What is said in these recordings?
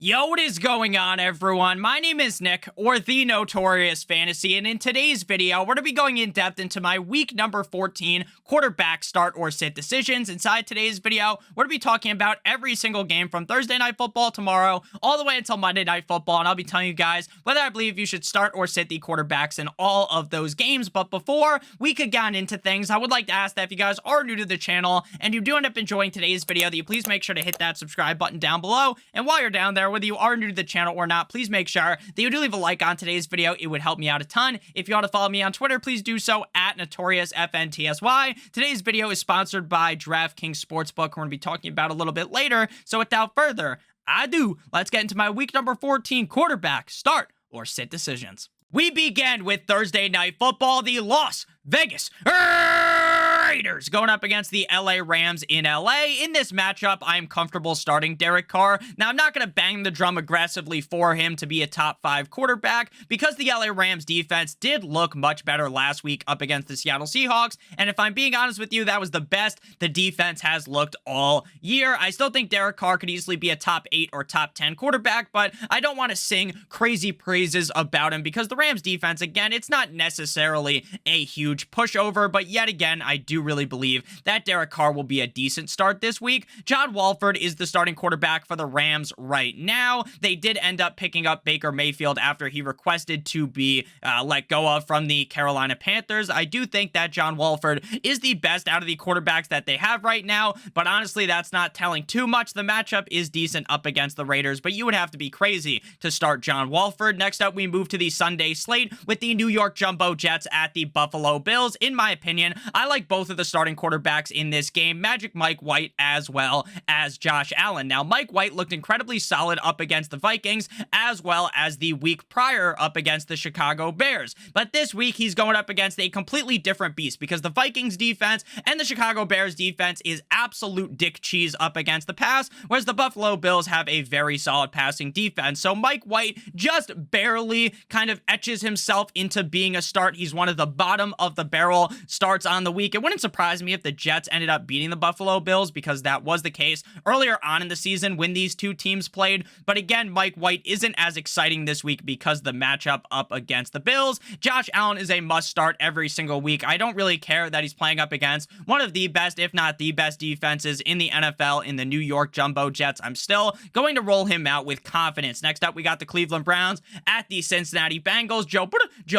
Yo, what is going on, everyone? My name is Nick, or The Notorious Fantasy, and in today's video, we're going to be going in depth into my week number 14 quarterback start or sit decisions. Inside today's video, we're going to be talking about every single game from Thursday Night Football tomorrow all the way until Monday Night Football, and I'll be telling you guys whether I believe you should start or sit the quarterbacks in all of those games. But before we could get into things, I would like to ask that if you guys are new to the channel and you do end up enjoying today's video, that you please make sure to hit that subscribe button down below. And while you're down there, whether you are new to the channel or not, please make sure that you do leave a like on today's video. It would help me out a ton. If you want to follow me on Twitter, please do so at NotoriousFNTSY. Today's video is sponsored by DraftKings Sportsbook, we're going to be talking about a little bit later. So without further ado, let's get into my week number 14 quarterback start or sit decisions. We begin with Thursday Night Football, the Las Vegas Raiders going up against the LA Rams in LA. In this matchup, I am comfortable starting Derek Carr. Now, I'm not going to bang the drum aggressively for him to be a top 5 quarterback because the LA Rams defense did look much better last week up against the Seattle Seahawks. And if I'm being honest with you, that was the best the defense has looked all year. I still think Derek Carr could easily be a top 8 or top 10 quarterback, but I don't want to sing crazy praises about him because the Rams defense, again, it's not necessarily a huge pushover, but yet again, I do really believe that Derek Carr will be a decent start this week. John Wolford is the starting quarterback for the Rams right now. They did end up picking up Baker Mayfield after he requested to be let go of from the Carolina Panthers. I do think that John Wolford is the best out of the quarterbacks that they have right now, but honestly, that's not telling too much. The matchup is decent up against the Raiders, but you would have to be crazy to start John Wolford. Next up, we move to the Sunday slate with the New York Jumbo Jets at the Buffalo Bills. In my opinion, I like both of the starting quarterbacks in this game, Magic Mike White as well as Josh Allen. Now, Mike White looked incredibly solid up against the Vikings as well as the week prior up against the Chicago Bears. But this week, he's going up against a completely different beast because the Vikings defense and the Chicago Bears defense is absolute dick cheese up against the pass, whereas the Buffalo Bills have a very solid passing defense. So Mike White just barely kind of etches himself into being a start. He's one of the bottom of the barrel starts on the week. It wouldn't surprise me if the Jets ended up beating the Buffalo Bills because that was the case earlier on in the season when these two teams played. But again, Mike White isn't as exciting this week because the matchup up against the Bills. Josh Allen is a must start every single week. I don't really care that he's playing up against one of the best, if not the best defenses in the NFL in the New York Jumbo Jets. I'm still going to roll him out with confidence. Next up, we got the Cleveland Browns at the Cincinnati Bengals. Joe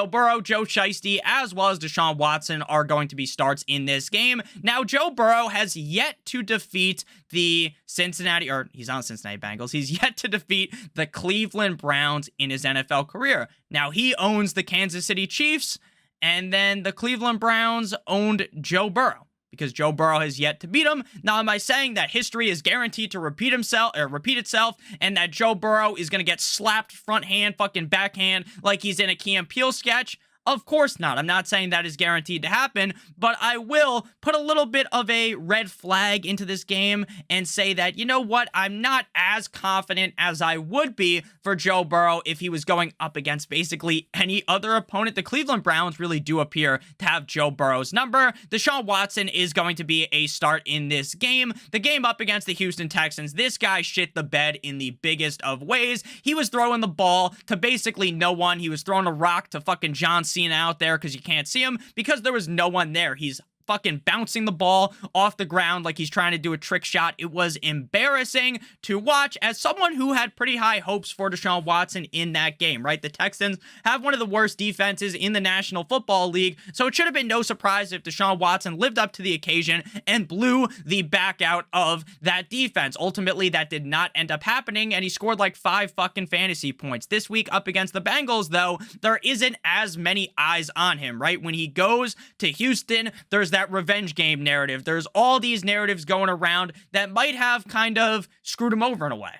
Burrow, Joe Shiesty, as well as Deshaun Watson are going to be starts in this game. Now, Joe Burrow has yet to defeat the Cincinnati, or he's on Cincinnati Bengals. He's yet to defeat the Cleveland Browns in his NFL career. Now, he owns the Kansas City Chiefs, and then the Cleveland Browns owned Joe Burrow, because Joe Burrow has yet to beat him. Now, am I saying that history is guaranteed to repeat itself, and that Joe Burrow is going to get slapped front hand, fucking backhand, like he's in a Key and Peele sketch? Of course not. I'm not saying that is guaranteed to happen, but I will put a little bit of a red flag into this game and say that, you know what, I'm not as confident as I would be for Joe Burrow if he was going up against basically any other opponent. The Cleveland Browns really do appear to have Joe Burrow's number. Deshaun Watson is going to be a start in this game. The game up against the Houston Texans, this guy shit the bed in the biggest of ways. He was throwing the ball to basically no one. He was throwing a rock to fucking John Cena out there because you can't see him because there was no one there. He's fucking bouncing the ball off the ground like he's trying to do a trick shot. It was embarrassing to watch as someone who had pretty high hopes for Deshaun Watson in that game, right? The Texans have one of the worst defenses in the National Football League, so it should have been no surprise if Deshaun Watson lived up to the occasion and blew the back out of that defense. Ultimately, that did not end up happening, and he scored like 5 fucking fantasy points. This week up against the Bengals, though, there isn't as many eyes on him, right? When he goes to Houston, there's that revenge game narrative. There's all these narratives going around that might have kind of screwed him over in a way,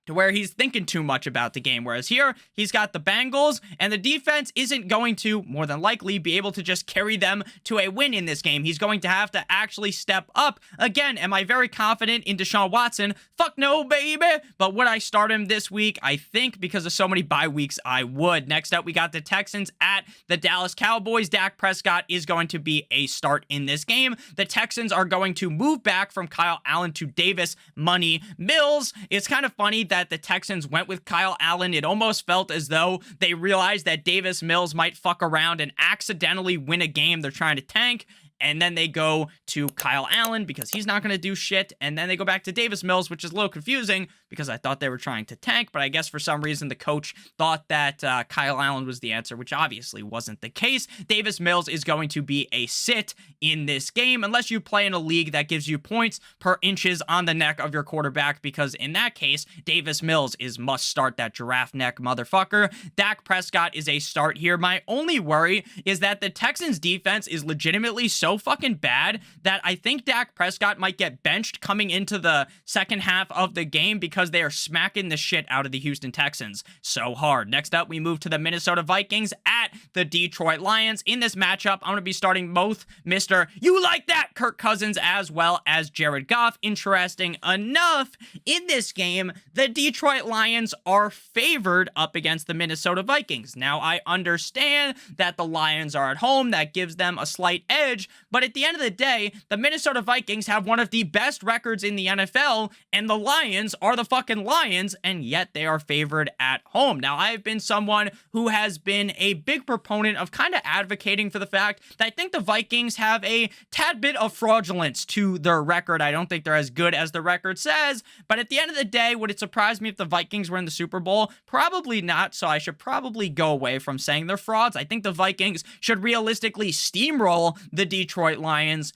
to where he's thinking too much about the game. Whereas here, he's got the Bengals, and the defense isn't going to, more than likely, be able to just carry them to a win in this game. He's going to have to actually step up. Again, am I very confident in Deshaun Watson? Fuck no, baby! But would I start him this week? I think because of so many bye weeks, I would. Next up, we got the Texans at the Dallas Cowboys. Dak Prescott is going to be a start in this game. The Texans are going to move back from Kyle Allen to Davis Money Mills. It's kind of funny that the Texans went with Kyle Allen. It almost felt as though they realized that Davis Mills might fuck around and accidentally win a game they're trying to tank. And then they go to Kyle Allen because he's not going to do shit. And then they go back to Davis Mills, which is a little confusing because I thought they were trying to tank. But I guess for some reason the coach thought that Kyle Allen was the answer, which obviously wasn't the case. Davis Mills is going to be a sit in this game unless you play in a league that gives you points per inches on the neck of your quarterback, because in that case, Davis Mills is must start, that giraffe neck motherfucker. Dak Prescott is a start here. My only worry is that the Texans defense is legitimately so fucking bad that I think Dak Prescott might get benched coming into the second half of the game because they are smacking the shit out of the Houston Texans so hard. Next up, we move to the Minnesota Vikings at the Detroit Lions. In this matchup, I'm going to be starting both Mr. You Like That Kirk Cousins as well as Jared Goff. Interesting enough, in this game, the Detroit Lions are favored up against the Minnesota Vikings. Now, I understand that the Lions are at home. That gives them a slight edge. But at the end of the day, the Minnesota Vikings have one of the best records in the NFL, and the Lions are the fucking Lions, and yet they are favored at home. Now, I've been someone who has been a big proponent of kind of advocating for the fact that I think the Vikings have a tad bit of fraudulence to their record. I don't think they're as good as the record says, but at the end of the day, would it surprise me if the Vikings were in the Super Bowl? Probably not, so I should probably go away from saying they're frauds. I think the Vikings should realistically steamroll the Detroit Lions.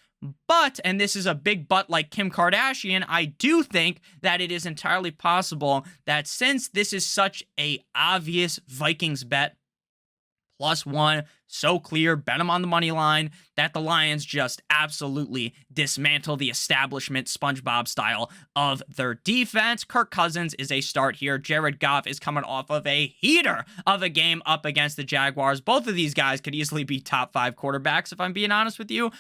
But, and this is a big but like Kim Kardashian, I do think that it is entirely possible that since this is such a obvious Vikings bet, +1, so clear, bet them on the money line, that the Lions just absolutely dismantle the establishment SpongeBob style of their defense. Kirk Cousins is a start here. Jared Goff is coming off of a heater of a game up against the Jaguars. Both of these guys could easily be top 5 quarterbacks, if I'm being honest with you.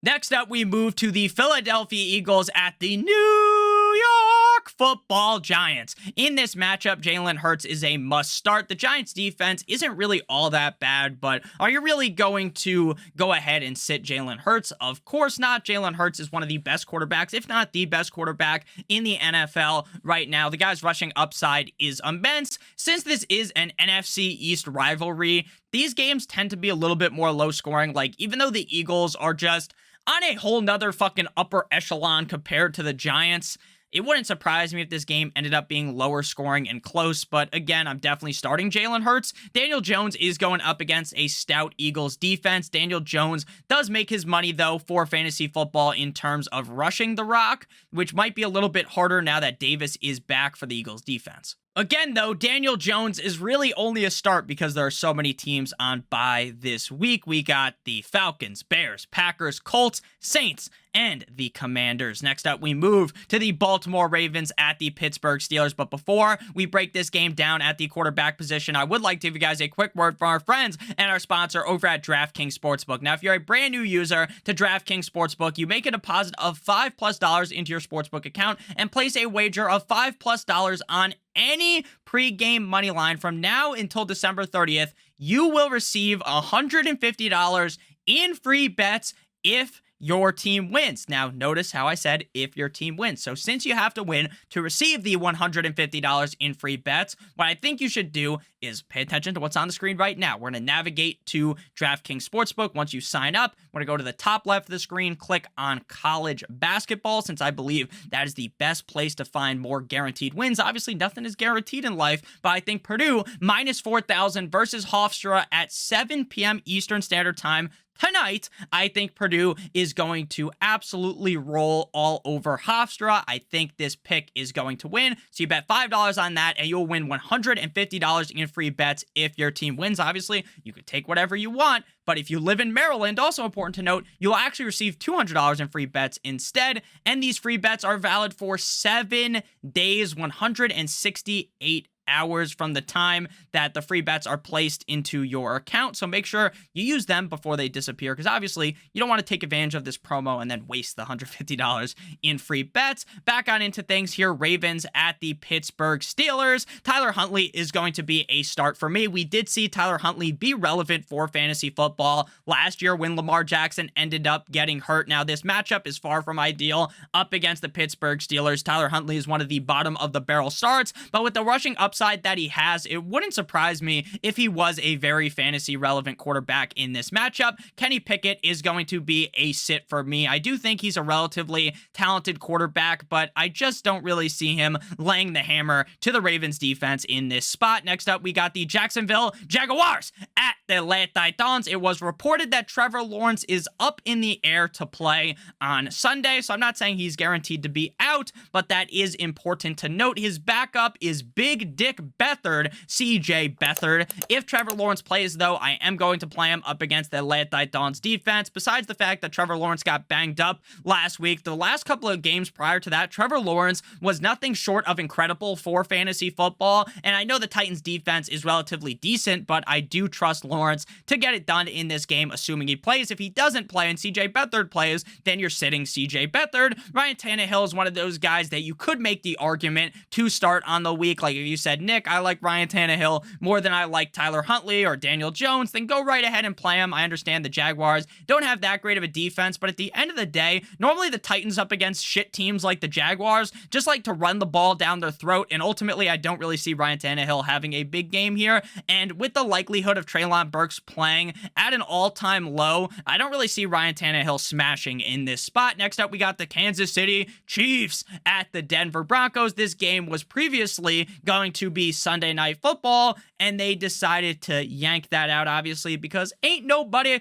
Next up, we move to the Philadelphia Eagles at the New York Football Giants. In this matchup, Jalen Hurts is a must start. The Giants defense isn't really all that bad, but are you really going to go ahead and sit Jalen Hurts? Of course not. Jalen Hurts is one of the best quarterbacks, if not the best quarterback in the NFL right now. The guy's rushing upside is immense. Since this is an NFC East rivalry, these games tend to be a little bit more low scoring. Like, even though the Eagles are just on a whole nother fucking upper echelon compared to the Giants, it wouldn't surprise me if this game ended up being lower scoring and close, but again, I'm definitely starting Jalen Hurts. Daniel Jones is going up against a stout Eagles defense. Daniel Jones does make his money, though, for fantasy football in terms of rushing the rock, which might be a little bit harder now that Davis is back for the Eagles defense. Again, though, Daniel Jones is really only a start because there are so many teams on bye this week. We got the Falcons, Bears, Packers, Colts, Saints, and the Commanders. Next up, we move to the Baltimore Ravens at the Pittsburgh Steelers. But before we break this game down at the quarterback position, I would like to give you guys a quick word from our friends and our sponsor over at DraftKings Sportsbook. Now, if you're a brand new user to DraftKings Sportsbook, you make a deposit of $5+ into your sportsbook account and place a wager of $5+ on any pregame money line from now until December 30th. You will receive $150 in free bets if your team wins. Now, notice how I said if your team wins. So since you have to win to receive the $150 in free bets, what I think you should do is pay attention to what's on the screen right now. We're going to navigate to DraftKings Sportsbook. Once you sign up, we're going to go to the top left of the screen, click on college basketball, since I believe that is the best place to find more guaranteed wins. Obviously, nothing is guaranteed in life, but I think Purdue -4,000 versus Hofstra at 7 p.m. Eastern Standard Time tonight. I think Purdue is going to absolutely roll all over Hofstra. I think this pick is going to win. So you bet $5 on that and you'll win $150 in free bets if your team wins. Obviously, you could take whatever you want, but if you live in Maryland, also important to note, you'll actually receive $200 in free bets instead. And these free bets are valid for 7 days, 168 hours from the time that the free bets are placed into your account. So make sure you use them before they disappear, because obviously you don't want to take advantage of this promo and then waste the $150 in free bets. Back on into things here. Ravens at the Pittsburgh Steelers. Tyler Huntley is going to be a start for me. We did see Tyler Huntley be relevant for fantasy football last year when Lamar Jackson ended up getting hurt. Now, this matchup is far from ideal up against the Pittsburgh Steelers. Tyler Huntley is one of the bottom of the barrel starts, but with the rushing upside that he has, it wouldn't surprise me if he was a very fantasy relevant quarterback in this matchup. Kenny Pickett is going to be a sit for me. I do think he's a relatively talented quarterback, but I just don't really see him laying the hammer to the Ravens defense in this spot. Next up, we got the Jacksonville Jaguars at the Atlanta Titans. It was reported that Trevor Lawrence is up in the air to play on Sunday, so I'm not saying he's guaranteed to be out, but that is important to note. His backup is Big Dick Beathard, CJ Beathard. If Trevor Lawrence plays, though, I am going to play him up against the Atlanta Titans defense. Besides the fact that Trevor Lawrence got banged up last week, the last couple of games prior to that, Trevor Lawrence was nothing short of incredible for fantasy football, and I know the Titans defense is relatively decent, but I do trust Lawrence to get it done in this game, assuming he plays. If he doesn't play and CJ Beathard plays, then you're sitting CJ Beathard. Ryan Tannehill is one of those guys that you could make the argument to start on the week. Like if you said, Nick, I like Ryan Tannehill more than I like Tyler Huntley or Daniel Jones, then go right ahead and play him. I understand the Jaguars don't have that great of a defense, but at the end of the day, normally the Titans up against shit teams like the Jaguars just like to run the ball down their throat, and ultimately I don't really see Ryan Tannehill having a big game here, and with the likelihood of Treylon Burks playing at an all-time low, I don't really see Ryan Tannehill smashing in this spot. Next up, we got the Kansas City Chiefs at the Denver Broncos. This game was previously going to be Sunday Night Football, and they decided to yank that out, obviously, because ain't nobody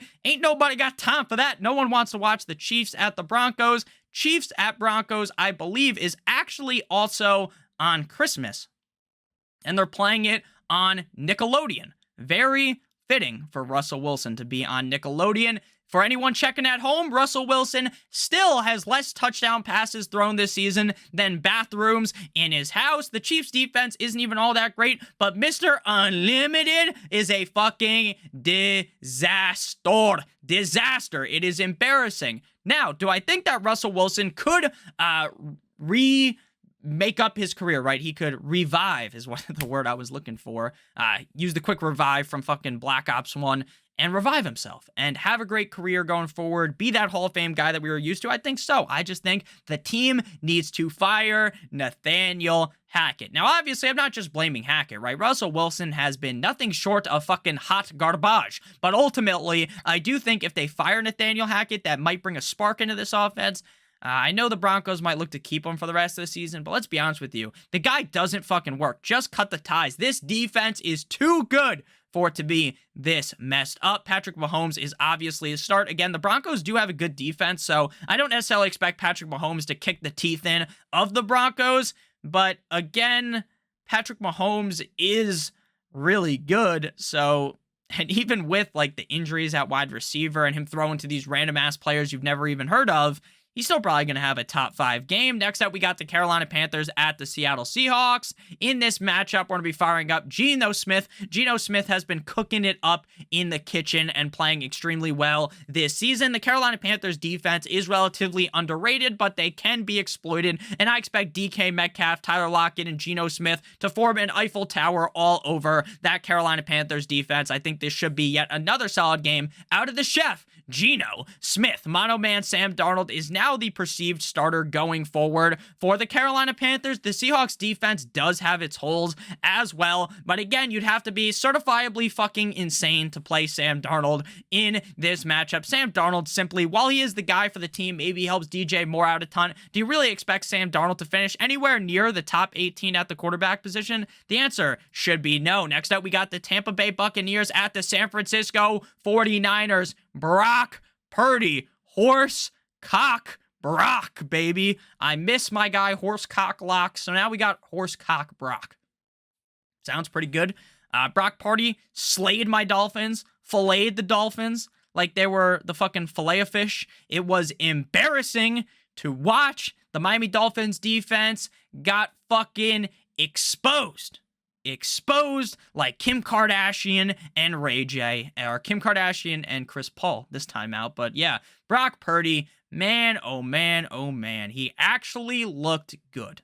got time for that. No one wants to watch the Chiefs at the Broncos. Chiefs at Broncos, I believe, is actually also on Christmas, and they're playing it on Nickelodeon. Very fitting for Russell Wilson to be on Nickelodeon. For anyone checking at home, Russell Wilson still has less touchdown passes thrown this season than bathrooms in his house. The Chiefs defense isn't even all that great, but Mr. Unlimited is a fucking disaster. It is embarrassing. Now, do I think that Russell Wilson could make up his career, right? He could revive, is what the word I was looking for. Use the quick revive from fucking Black Ops 1 and revive himself and have a great career going forward, be that Hall of Fame guy that we were used to? I think so. I just think the team needs to fire Nathaniel Hackett. Now, obviously, I'm not just blaming Hackett, right? Russell Wilson has been nothing short of fucking hot garbage. But ultimately, I do think if they fire Nathaniel Hackett, that might bring a spark into this offense. I know the Broncos might look to keep him for the rest of the season, but let's be honest with you. The guy doesn't fucking work. Just cut the ties. This defense is too good for it to be this messed up. Patrick Mahomes is obviously a start. Again, the Broncos do have a good defense, so I don't necessarily expect Patrick Mahomes to kick the teeth in of the Broncos, but again, Patrick Mahomes is really good, so, and even with like the injuries at wide receiver and him throwing to these random ass players you've never even heard of, he's still probably going to have a top 5 game. Next up, we got the Carolina Panthers at the Seattle Seahawks. In this matchup, we're going to be firing up Geno Smith. Geno Smith has been cooking it up in the kitchen and playing extremely well this season. The Carolina Panthers defense is relatively underrated, but they can be exploited, and I expect DK Metcalf, Tyler Lockett, and Geno Smith to form an Eiffel Tower all over that Carolina Panthers defense. I think this should be yet another solid game out of the chef, Geno Smith. Mono man Sam Darnold is now the perceived starter going forward for the Carolina Panthers. The Seahawks defense does have its holes as well, but again, you'd have to be certifiably fucking insane to play Sam Darnold in this matchup. Sam Darnold simply, while he is the guy for the team, maybe helps DJ Moore out a ton. Do you really expect Sam Darnold to finish anywhere near the top 18 at the quarterback position? The answer should be no. Next up, we got the Tampa Bay Buccaneers at the San Francisco 49ers. Brock Purdy, horse cock Brock, baby. I miss my guy horse cock Lock, so now we got horse cock Brock. Sounds pretty good. Brock Purdy slayed my Dolphins, filleted the Dolphins like they were the fucking Filet-O-Fish. It was embarrassing to watch. The Miami Dolphins defense got fucking exposed. exposed like Kim Kardashian and Ray J, or Kim Kardashian and Chris Paul this time out. But yeah, Brock Purdy, man, oh man, oh man, he actually looked good.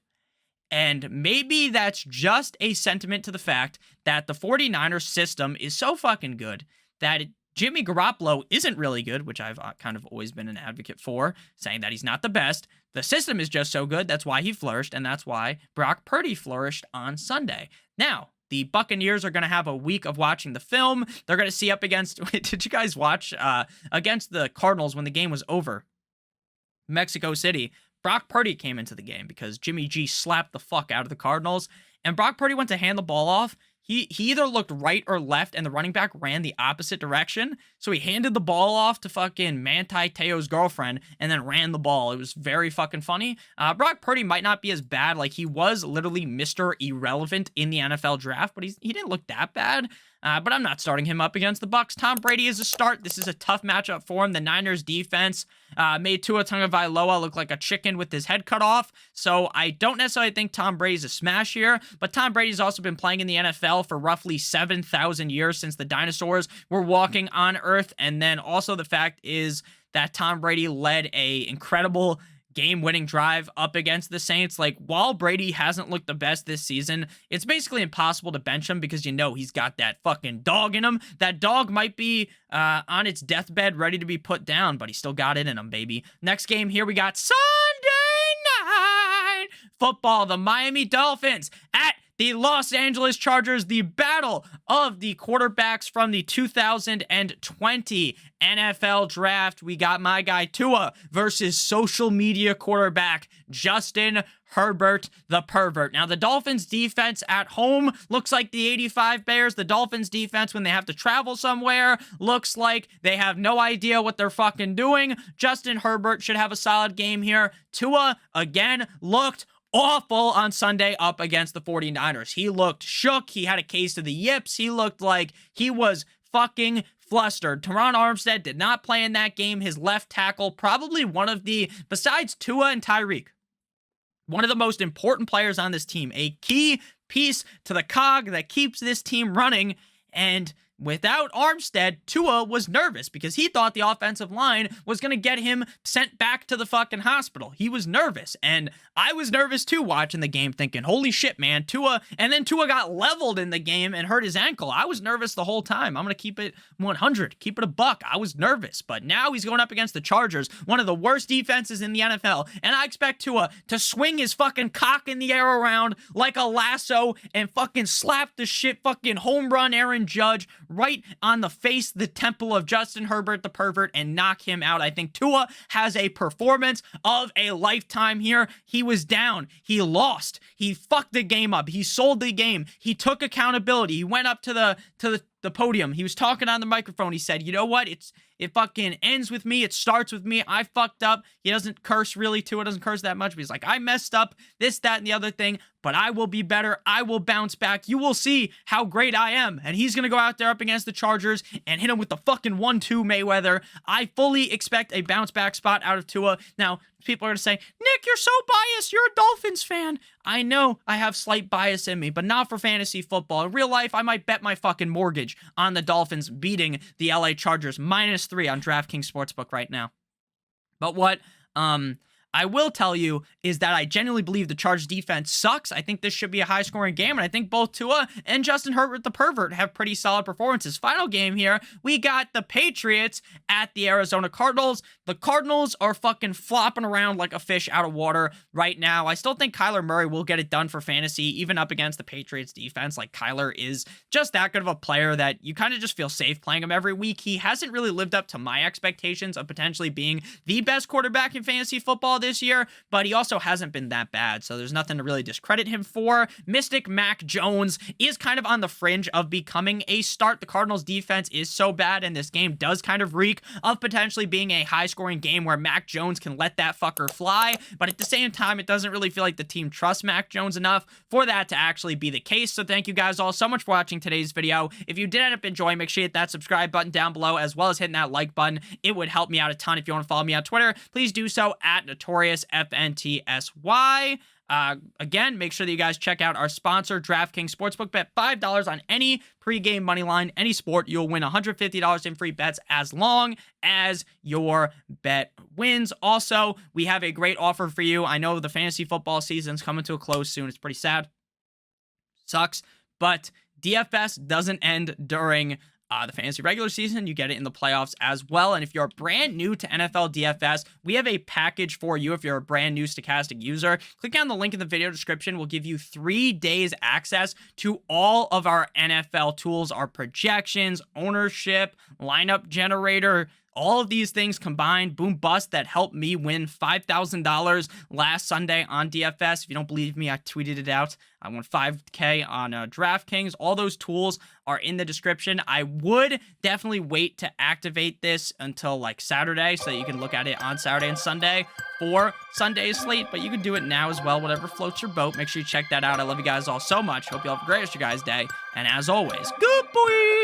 And maybe that's just a sentiment to the fact that the 49ers system is so fucking good that Jimmy Garoppolo isn't really good, which I've kind of always been an advocate for, saying that he's not the best. The system is just so good, that's why he flourished, and that's why Brock Purdy flourished on Sunday. Now, the Buccaneers are going to have a week of watching the film. They're going to see up against, did you guys watch, against the Cardinals when the game was over? Mexico City. Brock Purdy came into the game because Jimmy G slapped the fuck out of the Cardinals, and Brock Purdy went to hand the ball off. He either looked right or left, and the running back ran the opposite direction. So he handed the ball off to fucking Manti Te'o's girlfriend and then ran the ball. It was very fucking funny. Brock Purdy might not be as bad. Like, he was literally Mr. Irrelevant in the NFL draft, but he didn't look that bad. But I'm not starting him up against the Bucs. Tom Brady is a start. This is a tough matchup for him. The Niners defense made Tua Tagovailoa look like a chicken with his head cut off. So I don't necessarily think Tom Brady's a smash here, but Tom Brady's also been playing in the NFL for roughly 7,000 years since the dinosaurs were walking on Earth. And then also the fact is that Tom Brady led a incredible game-winning drive up against the Saints. Like, while Brady hasn't looked the best this season, it's basically impossible to bench him because you know he's got that fucking dog in him. That dog might be on its deathbed ready to be put down, but he still got it in him, baby. Next game here, we got Sunday Night Football. The Miami Dolphins at the Los Angeles Chargers, the battle of the quarterbacks from the 2020 NFL Draft. We got my guy Tua versus social media quarterback Justin Herbert, the pervert. Now, the Dolphins defense at home looks like the 85 Bears. The Dolphins defense, when they have to travel somewhere, looks like they have no idea what they're fucking doing. Justin Herbert should have a solid game here. Tua, again, looked awful on Sunday up against the 49ers. He looked shook. He had a case of the yips. He looked like he was fucking flustered. Teron Armstead did not play in that game. His left tackle, probably one of the, besides Tua and Tyreek, one of the most important players on this team. A key piece to the cog that keeps this team running. And without Armstead, Tua was nervous because he thought the offensive line was going to get him sent back to the fucking hospital. He was nervous, and I was nervous too watching the game thinking, holy shit, man, Tua, and then Tua got leveled in the game and hurt his ankle. I was nervous the whole time. I'm going to keep it 100, keep it a buck. I was nervous, but now he's going up against the Chargers, one of the worst defenses in the NFL, and I expect Tua to swing his fucking cock in the air around like a lasso and fucking slap the shit fucking home run Aaron Judge right on the face, the temple of Justin Herbert, the pervert, and knock him out. I think Tua has a performance of a lifetime here. He was down. He lost. He fucked the game up. He sold the game. He took accountability. He went up to the podium. He was talking on the microphone. He said, you know what? It fucking ends with me. It starts with me. I fucked up. He doesn't curse really. Tua doesn't curse that much, but he's like, I messed up this, that, and the other thing, but I will be better. I will bounce back. You will see how great I am. And he's going to go out there up against the Chargers and hit him with the fucking 1-2 Mayweather. I fully expect a bounce back spot out of Tua. Now, people are going to say, Nick, you're so biased. You're a Dolphins fan. I know I have slight bias in me, but not for fantasy football. In real life, I might bet my fucking mortgage on the Dolphins beating the LA Chargers -3 on DraftKings Sportsbook right now. But what I will tell you is that I genuinely believe the Chargers defense sucks. I think this should be a high-scoring game, and I think both Tua and Justin Herbert, the pervert, have pretty solid performances. Final game here, we got the Patriots at the Arizona Cardinals. The Cardinals are fucking flopping around like a fish out of water right now. I still think Kyler Murray will get it done for fantasy, even up against the Patriots defense. Like, Kyler is just that good of a player that you kind of just feel safe playing him every week. He hasn't really lived up to my expectations of potentially being the best quarterback in fantasy football this year, but he also hasn't been that bad, so there's nothing to really discredit him for. Mystic Mac Jones is kind of on the fringe of becoming a start. The Cardinals defense is so bad, and this game does kind of reek of potentially being a high-scoring game where Mac Jones can let that fucker fly, but at the same time, it doesn't really feel like the team trusts Mac Jones enough for that to actually be the case. So thank you guys all so much for watching today's video. If you did end up enjoying, make sure you hit that subscribe button down below, as well as hitting that like button. It would help me out a ton. If you want to follow me on Twitter, please do so at NotoriousFNTSY. Again, make sure that you guys check out our sponsor, DraftKings Sportsbook. Bet $5 on any pregame money line, any sport. You'll win $150 in free bets as long as your bet wins. Also, we have a great offer for you. I know the fantasy football season's coming to a close soon. It's pretty sad. Sucks. But DFS doesn't end during the fantasy regular season. You get it in the playoffs as well. And if you're brand new to NFL DFS, we have a package for you. If you're a brand new stochastic user, click on the link in the video description. We'll give you 3 days access to all of our NFL tools, our projections, ownership, lineup generator, all of these things combined, boom bust, that helped me win $5,000 last Sunday on DFS. If you don't believe me, I tweeted it out. I won $5K on DraftKings. All those tools are in the description. I would definitely wait to activate this until like Saturday so that you can look at it on Saturday and Sunday for Sunday's slate, but you can do it now as well, whatever floats your boat. Make sure you check that out. I love you guys all so much. Hope you all have a great rest of your guys' day. And as always, good boy!